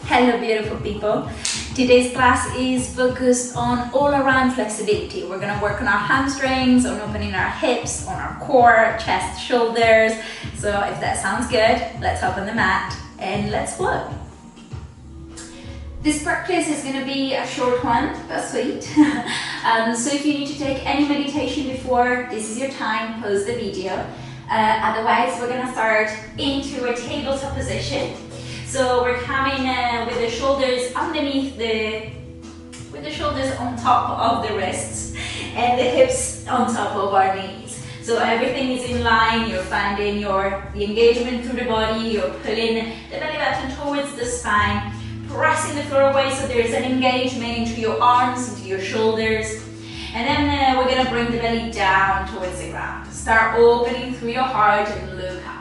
Hello beautiful people. Today's class is focused on all-around flexibility. We're going to work on our hamstrings, on opening our hips, on our core, chest, shoulders. So if that sounds good, let's hop on the mat and let's flow. This practice is going to be a short one, but sweet. So if you need to take any meditation before, this is your time, pause the video. Otherwise, we're going to start into a tabletop position. So we're coming with the shoulders underneath with the shoulders on top of the wrists and the hips on top of our knees. So everything is in line, you're finding the engagement through the body, you're pulling the belly button towards the spine, pressing the floor away so there's an engagement into your arms, into your shoulders. And then we're going to bring the belly down towards the ground. Start opening through your heart and look up.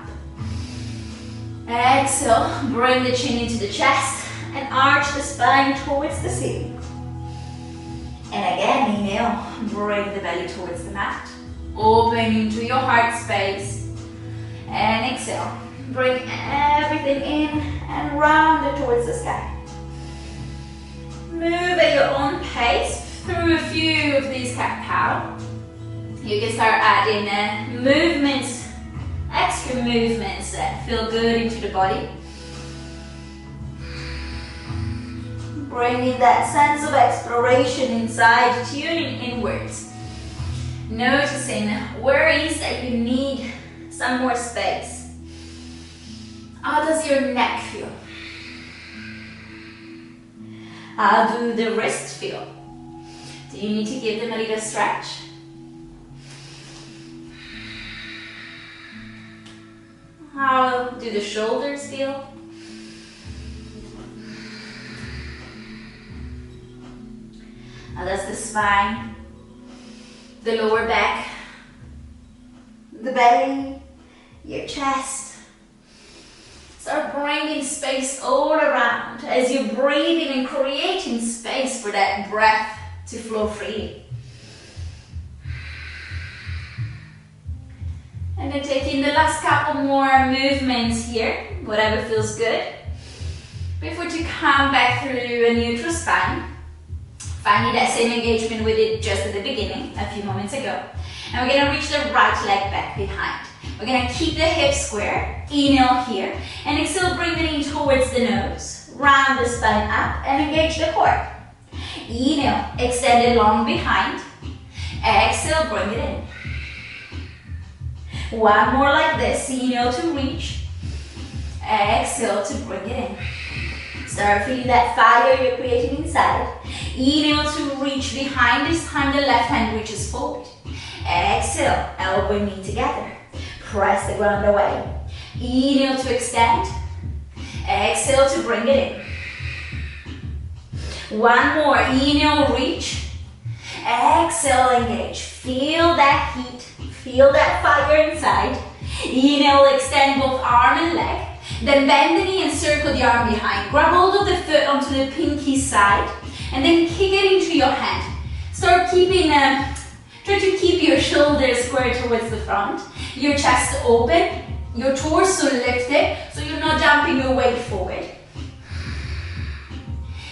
Exhale, bring the chin into the chest and arch the spine towards the ceiling. And again, inhale, bring the belly towards the mat. Open into your heart space. And exhale, bring everything in and round it towards the sky. Move at your own pace through a few of these cat-cow. You can start adding movements, extra movements that feel good into the body. Bringing that sense of exploration inside, tuning inwards. Noticing where it is that you need some more space. How does your neck feel? How do the wrists feel? Do you need to give them a little stretch? How do the shoulders feel? How does the spine, the lower back, the belly, your chest? Start bringing space all around as you're breathing and creating space for that breath to flow freely. And then taking the last couple more movements here, whatever feels good, before to come back through a neutral spine. Finding that same engagement we did just at the beginning, a few moments ago. And we're going to reach the right leg back behind. We're going to keep the hips square, inhale here, and exhale, bring it in towards the nose. Round the spine up and engage the core. Inhale, extend it long behind. Exhale, bring it in. One more like this, inhale to reach. Exhale to bring it in. Start feeling that fire you're creating inside. Inhale to reach behind, this time the left hand reaches forward. Exhale, elbow and knee together. Press the ground away. Inhale to extend. Exhale to bring it in. One more, inhale, reach. Exhale, engage. Feel that heat, feel that fire inside. Inhale, extend both arm and leg. Then bend the knee and circle the arm behind. Grab hold of the foot onto the pinky side and then kick it into your hand. Start try to keep your shoulders square towards the front, your chest open, your torso lifted so you're not dumping your weight forward.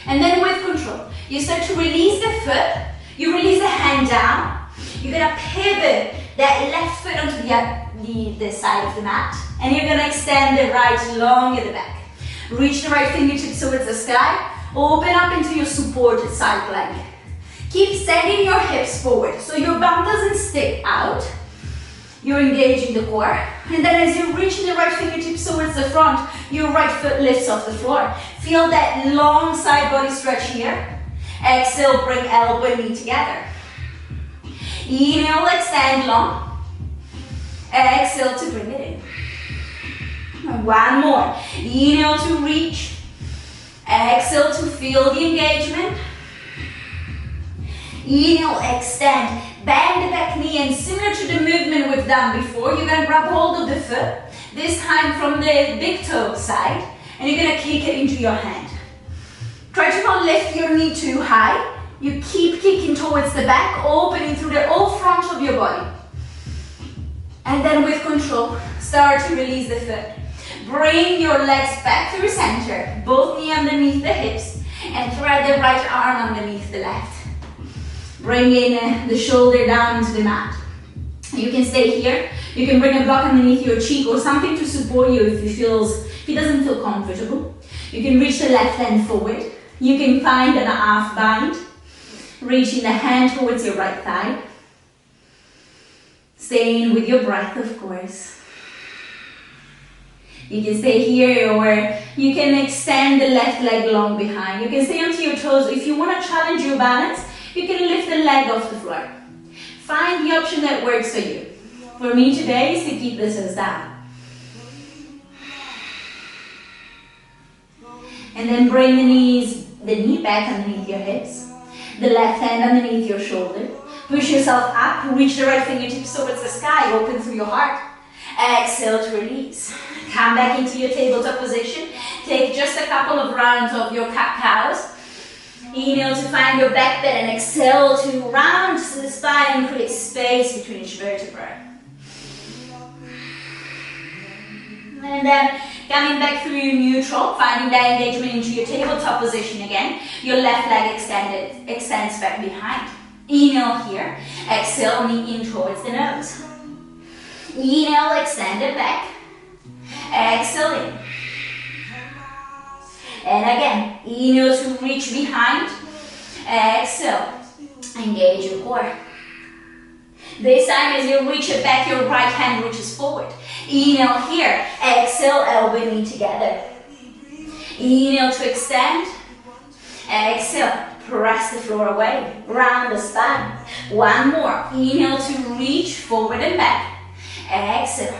And then with control, you start to release the foot, you release the hand down, you're gonna pivot that left foot onto the side of the mat, and you're gonna extend the right long at the back. Reach the right fingertips towards the sky, open up into your supported side plank. Keep sending your hips forward so your bum doesn't stick out. You're engaging the core, and then as you reach the right fingertips towards the front, your right foot lifts off the floor. Feel that long side body stretch here. Exhale, bring elbow and knee together. Inhale, extend long. Exhale to bring it in. One more. Inhale to reach. Exhale to feel the engagement. Inhale, extend. Bend the back knee, and similar to the movement we've done before, you're going to grab hold of the foot, this time from the big toe side, and you're going to kick it into your hand. Try to not lift your knee too high. You keep kicking towards the back, opening through the whole front of your body. And then with control, start to release the foot. Bring your legs back through center, both knee underneath the hips, and thread the right arm underneath the left. Bring in the shoulder down into the mat. You can stay here. You can bring a block underneath your cheek or something to support you if it doesn't feel comfortable. You can reach the left hand forward. You can find an half bind, reaching the hand towards your right thigh. Staying with your breath, of course. You can stay here, or you can extend the left leg long behind. You can stay onto your toes. If you want to challenge your balance, you can lift the leg off the floor. Find the option that works for you. For me today is to keep the toes down. And then bring the knee back underneath your hips. The left hand underneath your shoulder. Push yourself up, reach the right fingertips towards the sky, open through your heart. Exhale to release. Come back into your tabletop position. Take just a couple of rounds of your cat-cows. Inhale to find your back bend and exhale to round to the spine and create space between each vertebrae. And then coming back through your neutral, finding that engagement into your tabletop position again. Your left leg extends back behind. Inhale here. Exhale, knee in towards the nose. Inhale, extend it back. Exhale in. And again, inhale to reach behind. Exhale, engage your core. This time as you reach it back, your right hand reaches forward. Inhale here. Exhale, elbow knee together. Inhale to extend. Exhale, press the floor away. Round the spine. One more. Inhale to reach forward and back. Exhale.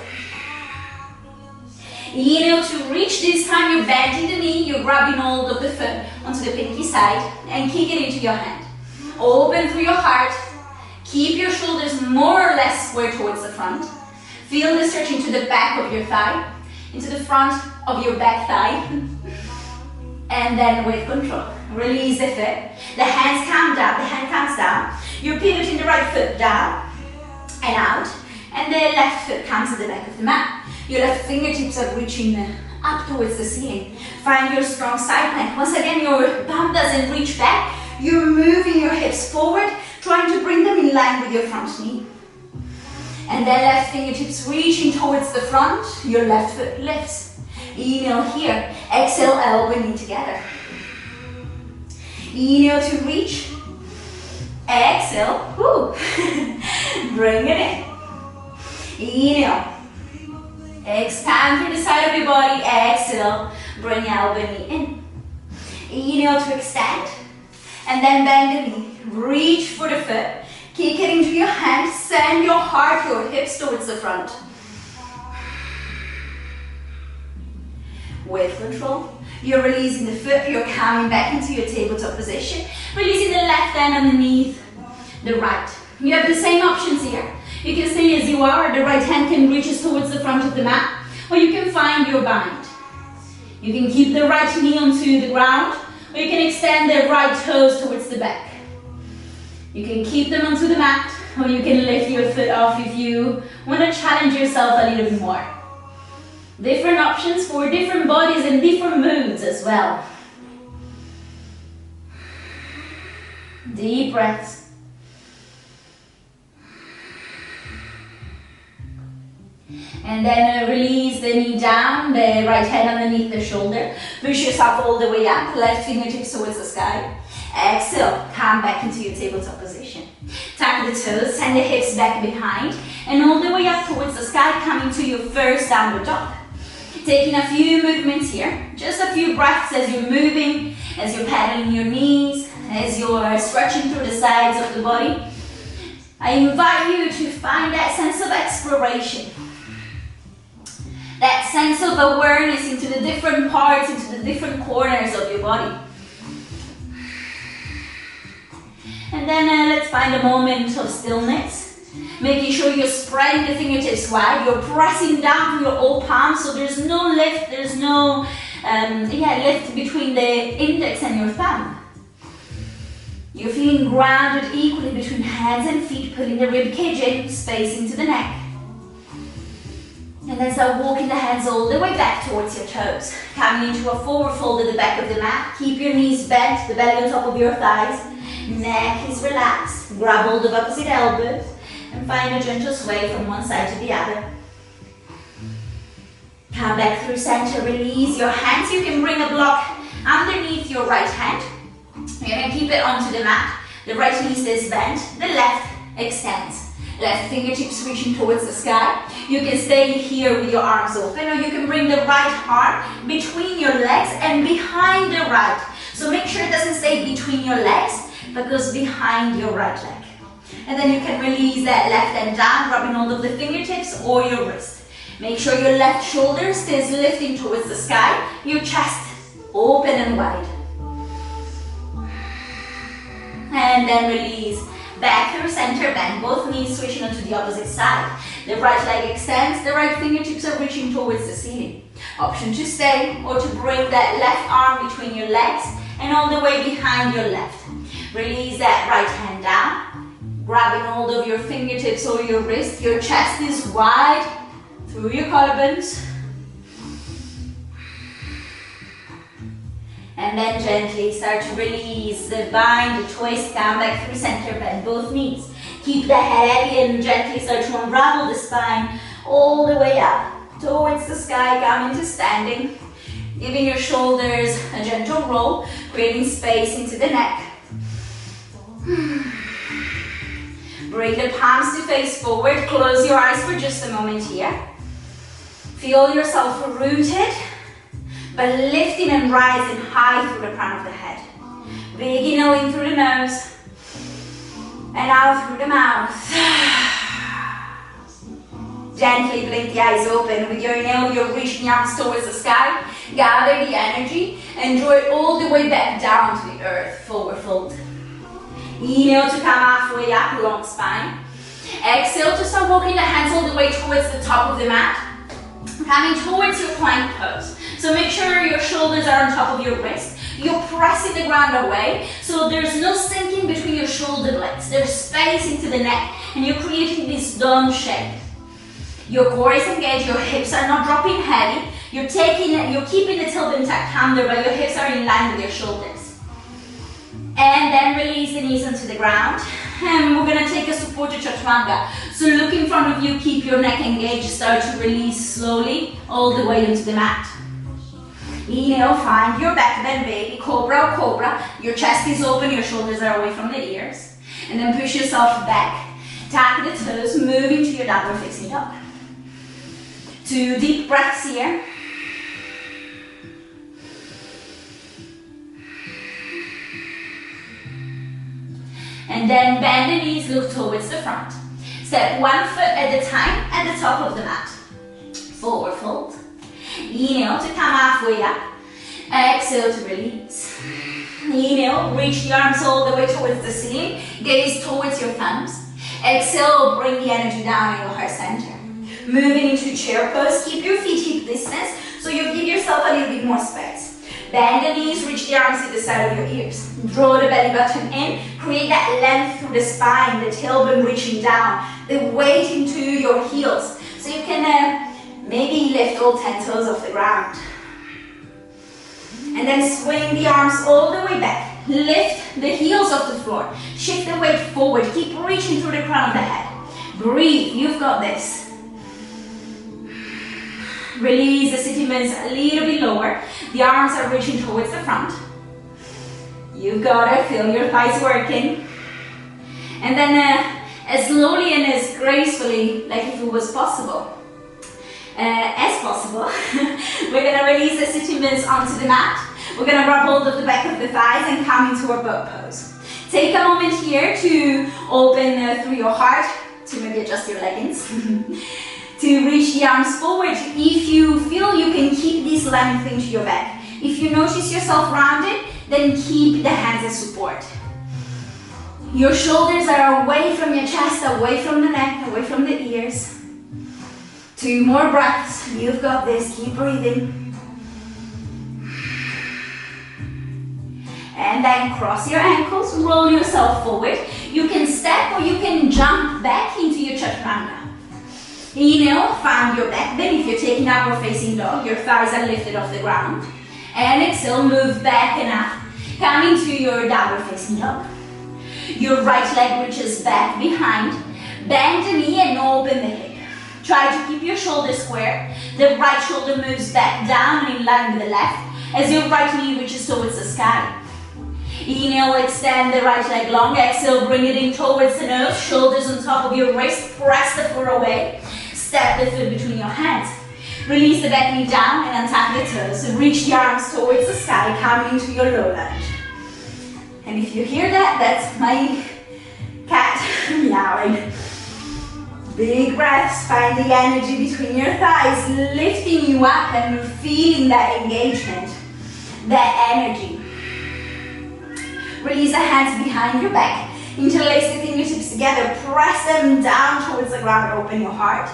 Inhale to reach. This time you're bending the knee, you're grabbing hold of the foot onto the pinky side and kick it into your hand. Open through your heart. Keep your shoulders more or less square towards the front. Feel the stretch into the back of your thigh, into the front of your back thigh. And then with control, release the foot. The hands come down, the hand comes down. You're pivoting the right foot down and out. And the left foot comes to the back of the mat. Your left fingertips are reaching up towards the ceiling. Find your strong side plank. Once again, your bum doesn't reach back. You're moving your hips forward, trying to bring them in line with your front knee. And then left fingertips reaching towards the front. Your left foot lifts. Inhale here. Exhale, elbow knee together. Inhale to reach. Exhale. Woo. Bring it in. Inhale. Expand through the side of your body. Exhale. Bring elbow knee in. Inhale to extend. And then bend the knee. Reach for the foot. Kick it into your hand. Send your heart, your hips towards the front. With control, you're releasing the foot. You're coming back into your tabletop position. Releasing the left hand underneath the right. You have the same options here. You can stay as you are. The right hand can reach us towards the front of the mat. Or you can find your bind. You can keep the right knee onto the ground. Or you can extend the right toes towards the back. You can keep them onto the mat. Or you can lift your foot off if you want to challenge yourself a little bit more. Different options for different bodies and different moods as well. Deep breaths. And then release the knee down, the right hand underneath the shoulder. Push yourself all the way up, left fingertips towards the sky. Exhale, come back into your tabletop position. Tuck the toes, send the hips back behind, and all the way up towards the sky, coming to your first downward dog. Taking a few movements here, just a few breaths as you're moving, as you're paddling your knees, as you're stretching through the sides of the body. I invite you to find that sense of exploration. That sense of awareness into the different parts, into the different corners of your body. And then let's find a moment of stillness. Making sure you're spreading the fingertips wide. You're pressing down through your all palms, so there's no lift, there's no lift between the index and your thumb. You're feeling grounded equally between hands and feet, pulling the rib cage in, space into the neck. And then start walking the hands all the way back towards your toes. Coming into a forward fold at the back of the mat. Keep your knees bent, the belly on top of your thighs. Neck is relaxed. Grab hold of opposite elbows. And find a gentle sway from one side to the other. Come back through center, release your hands. You can bring a block underneath your right hand. You're going to keep it onto the mat. The right knee stays bent, the left extends. Left fingertips reaching towards the sky. You can stay here with your arms open, or you can bring the right arm between your legs and behind the right. So make sure it doesn't stay between your legs, but goes behind your right leg. And then you can release that left hand down, grabbing hold of the fingertips or your wrist. Make sure your left shoulder stays lifting towards the sky, your chest open and wide. And then release. Back through center, bend both knees, switching onto the opposite side. The right leg extends, the right fingertips are reaching towards the ceiling. Option to stay or to bring that left arm between your legs and all the way behind your left. Release that right hand down, grabbing hold of your fingertips or your wrist. Your chest is wide through your collarbones. And then gently start to release the bind, the twist, come back through center, bend both knees. Keep the head heavy and gently start to unravel the spine all the way up towards the sky, come into standing. Giving your shoulders a gentle roll, creating space into the neck. Bring the palms to face forward, close your eyes for just a moment here. Feel yourself rooted, but lifting and rising high through the crown of the head. Big inhale in through the nose and out through the mouth. Gently blink the eyes open. With your inhale, you're reaching the arms towards the sky. Gather the energy and draw it all the way back down to the earth. Forward fold. Inhale to come halfway up, long spine. Exhale to start walking the hands all the way towards the top of the mat. Coming towards your plank pose. So make sure your shoulders are on top of your wrist. You're pressing the ground away, so there's no sinking between your shoulder blades. There's space into the neck, and you're creating this dome shape. Your core is engaged, your hips are not dropping heavy. You're keeping the tailbone tucked under, but your hips are in line with your shoulders. And then release the knees onto the ground. And we're gonna take a supported chaturanga. So look in front of you, keep your neck engaged, start to release slowly all the way into the mat. Inhale, find your back bend, baby, cobra or cobra. Your chest is open, your shoulders are away from the ears. And then push yourself back. Tap the toes, move into your downward facing dog. 2 deep breaths here. And then bend the knees, look towards the front. Step 1 foot at a time at the top of the mat. Forward fold. Inhale to come halfway up. Exhale to release. Inhale, reach the arms all the way towards the ceiling. Gaze towards your thumbs. Exhale, bring the energy down in your heart center. Moving into chair pose. Keep your feet hip distance so you give yourself a little bit more space. Bend the knees, reach the arms to the side of your ears. Draw the belly button in. Create that length through the spine, the tailbone reaching down, the weight into your heels. So you can maybe lift all 10 toes off the ground. And then swing the arms all the way back. Lift the heels off the floor. Shift the weight forward. Keep reaching through the crown of the head. Breathe. You've got this. Release the sitting bones a little bit lower. The arms are reaching towards the front. You've got it. Feel your thighs working. And then as slowly and as gracefully, like if it was possible, we're going to release the sitting bones onto the mat. We're going to grab hold of the back of the thighs and come into our boat pose. Take a moment here to open through your heart, to maybe adjust your leggings, to reach the arms forward. If you feel you can keep this length into your back. If you notice yourself rounded, then keep the hands as support. Your shoulders are away from your chest, away from the neck, away from the ears. 2 more breaths. You've got this. Keep breathing. And then cross your ankles, roll yourself forward. You can step or you can jump back into your chaturanga. Inhale, find your back bend. If you're taking upward facing dog, your thighs are lifted off the ground. And exhale, move back and up. Come into your downward facing dog. Your right leg reaches back behind. Bend the knee and open the hip. Try to keep your shoulders square. The right shoulder moves back down and in line with the left as your right knee reaches towards the sky. Inhale, extend the right leg long. Exhale, bring it in towards the nose. Shoulders on top of your wrist. Press the floor away. Step the foot between your hands. Release the back knee down and untap the toes. Reach the arms towards the sky. Come into your low lunge. And if you hear that, that's my cat meowing. Big breaths, find the energy between your thighs, lifting you up and feeling that engagement, that energy. Release the hands behind your back, interlace the fingertips together, press them down towards the ground, open your heart.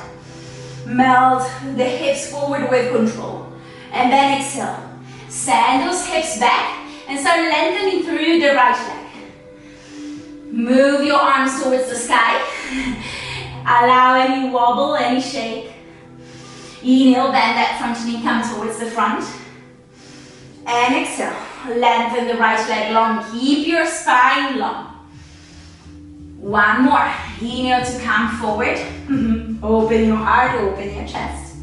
Melt the hips forward with control. And then exhale. Send those hips back and start lengthening through the right leg. Move your arms towards the sky. Allow any wobble, any shake. Inhale, bend that front knee, come towards the front. And exhale, lengthen the right leg long. Keep your spine long. One more. Inhale to come forward. Open your heart, open your chest.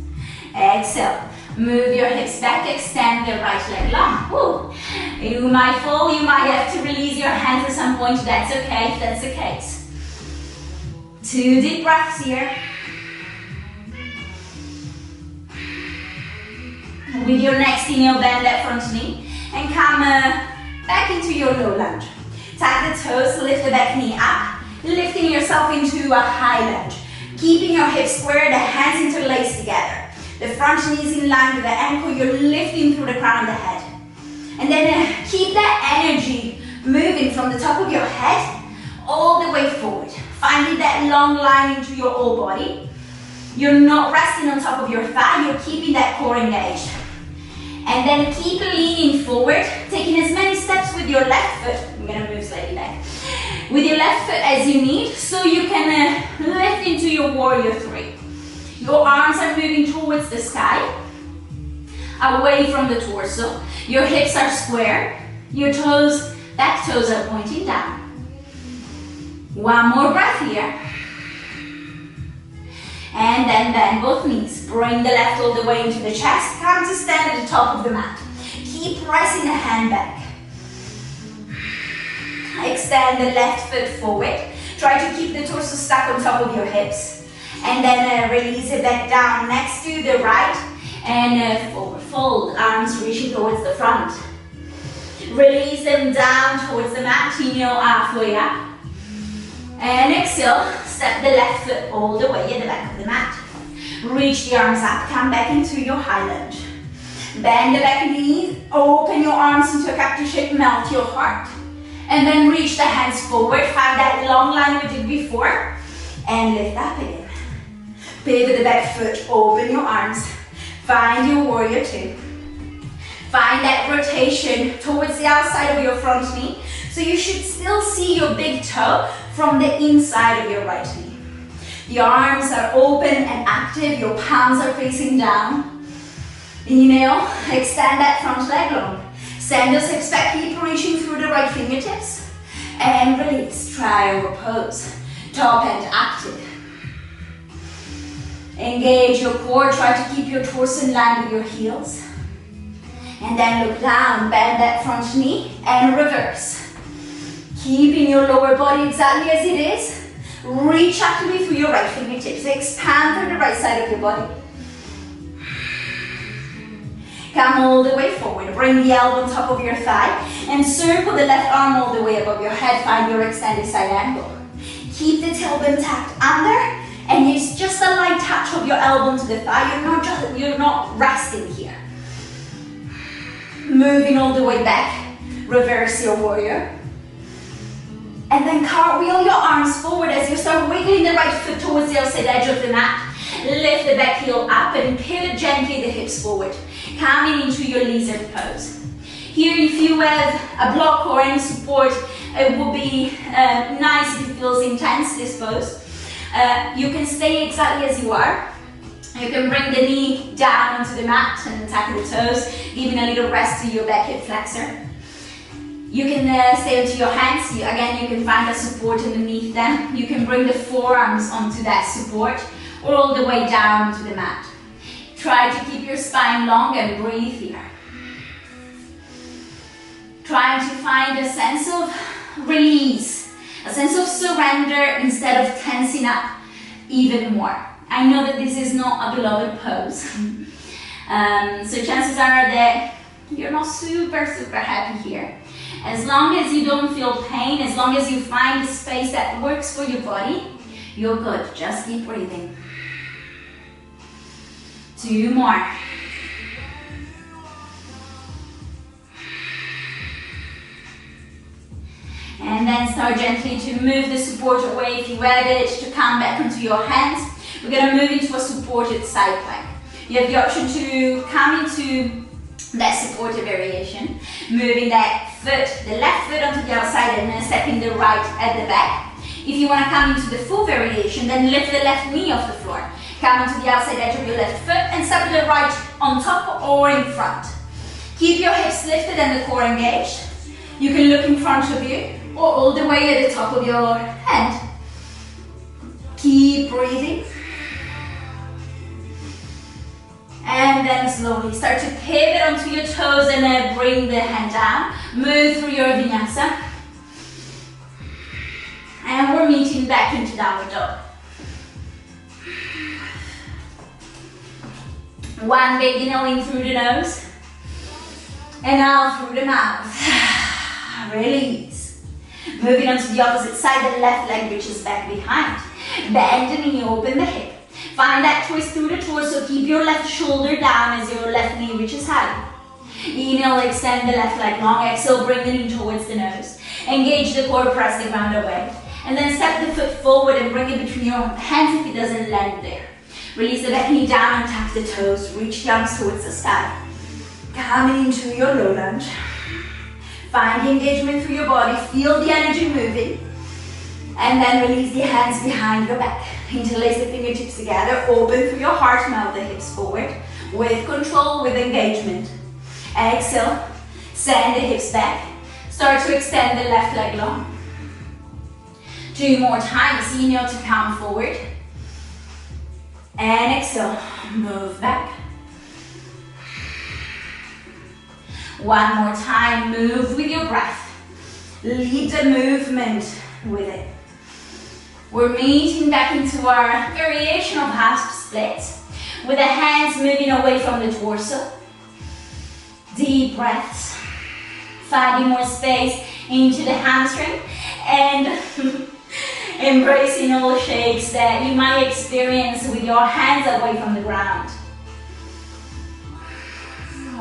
Exhale. Move your hips back, extend the right leg long. Woo. You might fall, you might have to release your hands at some point. That's okay if that's the case. 2 deep breaths here. With your next inhale, bend that front knee and come back into your low lunge. Tap the toes, lift the back knee up, lifting yourself into a high lunge. Keeping your hips square, the hands interlaced together. The front knee is in line with the ankle, you're lifting through the crown of the head. And then keep that energy moving from the top of your head all the way forward. Finding that long line into your whole body. You're not resting on top of your thigh, you're keeping that core engaged. And then keep leaning forward, taking as many steps with your left foot. I'm gonna move slightly back. With your left foot as you need, so you can lift into your warrior 3. Your arms are moving towards the sky, away from the torso. Your hips are square, your toes, back toes are pointing down. One more breath here. And then bend both knees. Bring the left all the way into the chest. Come to stand at the top of the mat. Keep pressing the hand back. Extend the left foot forward. Try to keep the torso stuck on top of your hips. And then release it back down next to the right. And forward fold. Arms reaching towards the front. Release them down towards the mat. Inhale halfway up. And exhale, step the left foot all the way at the back of the mat. Reach the arms up, come back into your high lunge. Bend the back knee, open your arms into a cactus shape, melt your heart. And then reach the hands forward, find that long line we did before. And lift up again. Pivot the back foot, open your arms. Find your warrior 2. Find that rotation towards the outside of your front knee. So you should still see your big toe from the inside of your right knee. The arms are open and active, your palms are facing down. Inhale, extend that front leg long. Send those hips back, keep reaching through the right fingertips. And release, triangle pose. Top end active. Engage your core, try to keep your torso in line with your heels. And then look down, bend that front knee and reverse. Keeping your lower body exactly as it is. Reach actively through your right fingertips. Expand through the right side of your body. Come all the way forward. Bring the elbow on top of your thigh and circle the left arm all the way above your head. Find your extended side angle. Keep the tailbone tucked under and it's just a light touch of your elbow to the thigh. You're not resting here. Moving all the way back. Reverse your warrior. And then cartwheel your arms forward as you start wiggling the right foot towards the outside edge of the mat. Lift the back heel up and pivot gently the hips forward. Coming into your lizard pose. Here, if you have a block or any support, it would be nice if it feels intense, this pose. You can stay exactly as you are. You can bring the knee down onto the mat and tap the toes, giving a little rest to your back hip flexor. You can stay onto your hands. Again, you can find a support underneath them. You can bring the forearms onto that support or all the way down to the mat. Try to keep your spine long and breathe here. Trying to find a sense of release, a sense of surrender instead of tensing up even more. I know that this is not a beloved pose. So chances are that you're not super happy here. As long as you don't feel pain, as long as you find a space that works for your body, you're good. Just keep breathing. 2 more. And then start gently to move the support away if you add it, to come back onto your hands. We're going to move into a supported side plank. You have the option to come into that supported variation, moving that foot, the left foot onto the outside and then stepping the right at the back. If you want to come into the full variation, then lift the left knee off the floor. Come onto the outside edge of your left foot and step the right on top or in front. Keep your hips lifted and the core engaged. You can look in front of you or all the way at the top of your head. Keep breathing. And then slowly start to pivot onto your toes and then bring the hand down. Move through your vinyasa. And we're meeting back into downward dog. One big inhale in through the nose. And out through the mouth. Release. Moving on to the opposite side, the left leg reaches back behind. Bend the knee, open the hip. Find that twist through the torso. Keep your left shoulder down as your left knee reaches high. Inhale, extend the left leg long. Exhale, bring the knee towards the nose. Engage the core, press the ground away. And then step the foot forward and bring it between your hands if it doesn't land there. Release the back knee down and tap the toes. Reach the arms towards the sky. Coming into your low lunge. Find the engagement through your body. Feel the energy moving. And then release the hands behind your back. Interlace the fingertips together. Open through your heart. Melt the hips forward. With control, with engagement. Exhale. Send the hips back. Start to extend the left leg long. 2 more times. Inhale to come forward. And exhale. Move back. 1 more time. Move with your breath. Lead the movement with it. We're meeting back into our variation of half splits with the hands moving away from the torso. Deep breaths. Finding more space into the hamstring and embracing all shakes that you might experience with your hands away from the ground.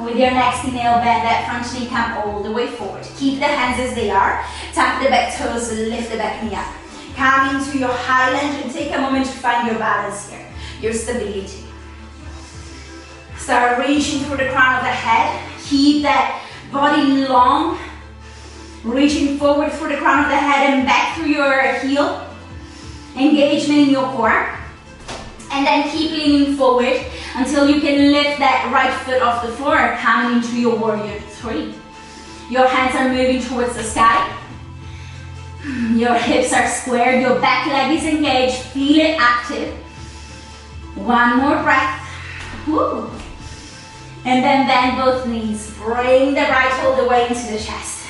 With your next inhale, bend that front knee, come all the way forward. Keep the hands as they are. Tap the back toes, lift the back knee up. Come into your high lunge and take a moment to find your balance here, your stability. Start reaching through the crown of the head. Keep that body long. Reaching forward through the crown of the head and back through your heel. Engagement in your core. And then keep leaning forward until you can lift that right foot off the floor, coming into your warrior 3. Your hands are moving towards the sky. Your hips are squared, your back leg is engaged, feel it active. 1 more breath. Woo. And then bend both knees. Bring the right all the way into the chest.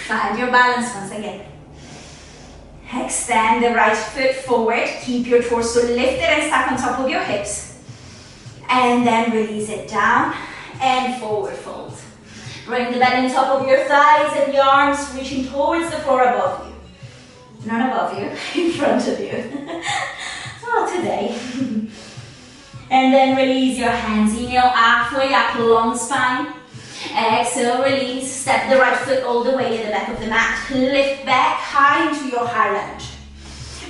Find your balance once again. Extend the right foot forward. Keep your torso lifted and stuck on top of your hips. And then release it down and forward fold. Bring the belly on top of your thighs and your arms reaching towards the floor above you. Not above you, in front of you. Not today. And then release your hands. Inhale, halfway up, long spine. Exhale, release. Step the right foot all the way to the back of the mat. Lift back high into your high lunge.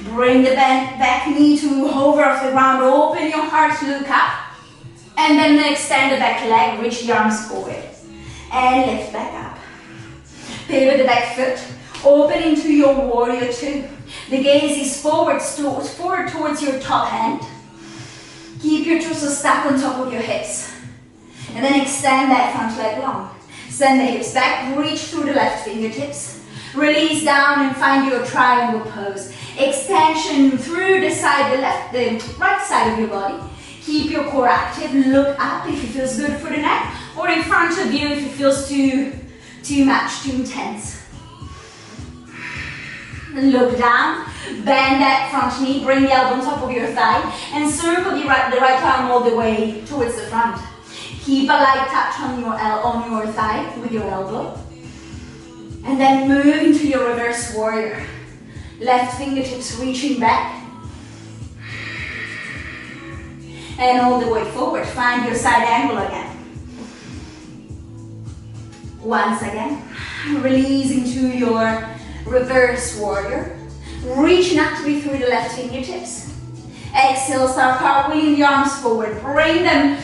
Bring the back knee to hover off the ground. Open your heart, look up. And then extend the back leg, reach the arms forward. And lift back up. Pivot the back foot. Open into your warrior two. The gaze is forward towards your top hand. Keep your torso stacked on top of your hips. And then extend that front leg long. Send the hips back, reach through the left fingertips. Release down and find your triangle pose. Extension through the right side of your body. Keep your core active. Look up if it feels good for the neck, or in front of you if it feels too much, too intense. Look down, bend that front knee, bring the elbow on top of your thigh, and circle the right arm all the way towards the front. Keep a light touch on your thigh with your elbow. And then move into your reverse warrior. Left fingertips reaching back. And all the way forward. Find your side angle again. Once again, release into your reverse warrior. Reaching actively through the left fingertips. Exhale, start cartwheeling the arms forward. Bring them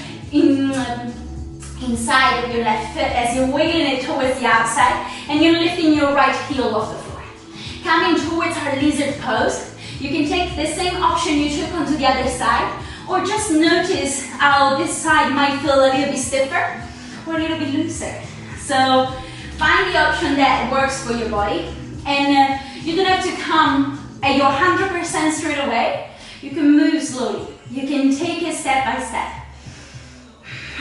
inside of your left foot as you're wiggling it towards the outside, and you're lifting your right heel off the floor. Coming towards our lizard pose. You can take the same option you took onto the other side, or just notice how this side might feel a little bit stiffer or a little bit looser. So find the option that works for your body, and you don't have to come at your 100% straight away. You can move slowly. You can take it step by step.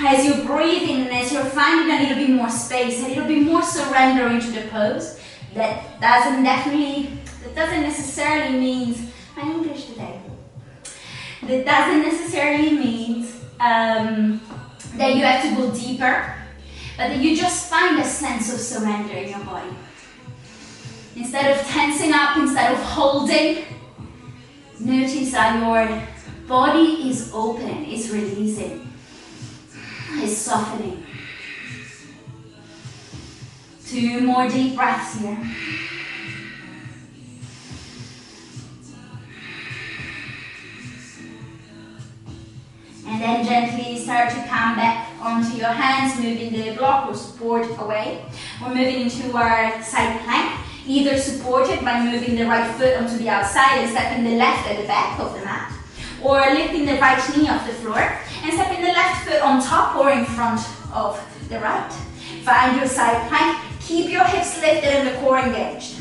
As you're breathing and as you're finding a little bit more space, a little bit more surrender into the pose, that doesn't necessarily mean, my English today, that doesn't necessarily mean that you have to go deeper, but that you just find a sense of surrender in your body. Instead of tensing up, instead of holding, notice how your body is open, is releasing. Is softening. 2 more deep breaths here. And then gently start to come back onto your hands, moving the block or support away. We're moving into our side plank, either supported by moving the right foot onto the outside and stepping the left at the back of the mat, or lifting the right knee off the floor and stepping the left foot on top or in front of the right. Find your side plank. Keep your hips lifted and the core engaged.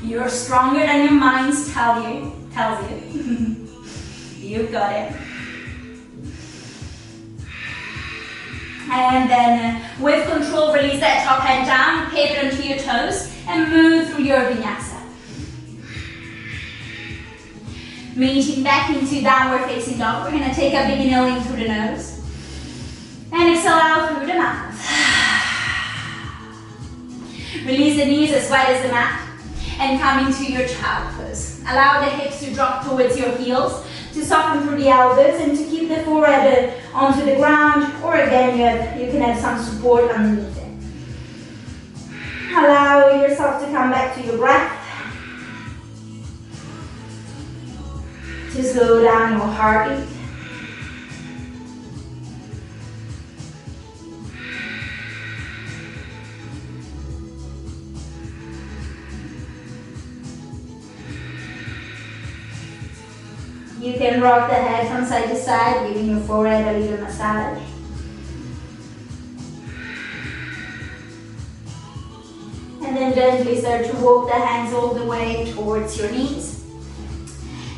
You're stronger than your mind tells you. You've got it. And then with control, release that top hand down, pivot onto your toes, and move through your vinyasa. Meeting back into downward facing dog. We're going to take a big inhale in through the nose. And exhale out through the mouth. Release the knees as wide as the mat. And come into your child pose. Allow the hips to drop towards your heels, to soften through the elbows, and to keep the forehead onto the ground, or again you can have some support underneath it. Allow yourself to come back to your breath, to slow down your heartbeat. You can rock the head from side to side, giving your forehead a little massage. And then gently start to walk the hands all the way towards your knees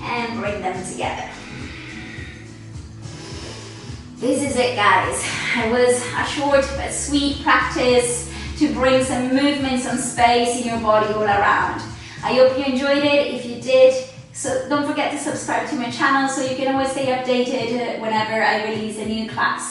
and bring them together. This is it, guys. It was a short but sweet practice to bring some movement, some space in your body all around. I hope you enjoyed it. If you did, so don't forget to subscribe to my channel so you can always stay updated whenever I release a new class.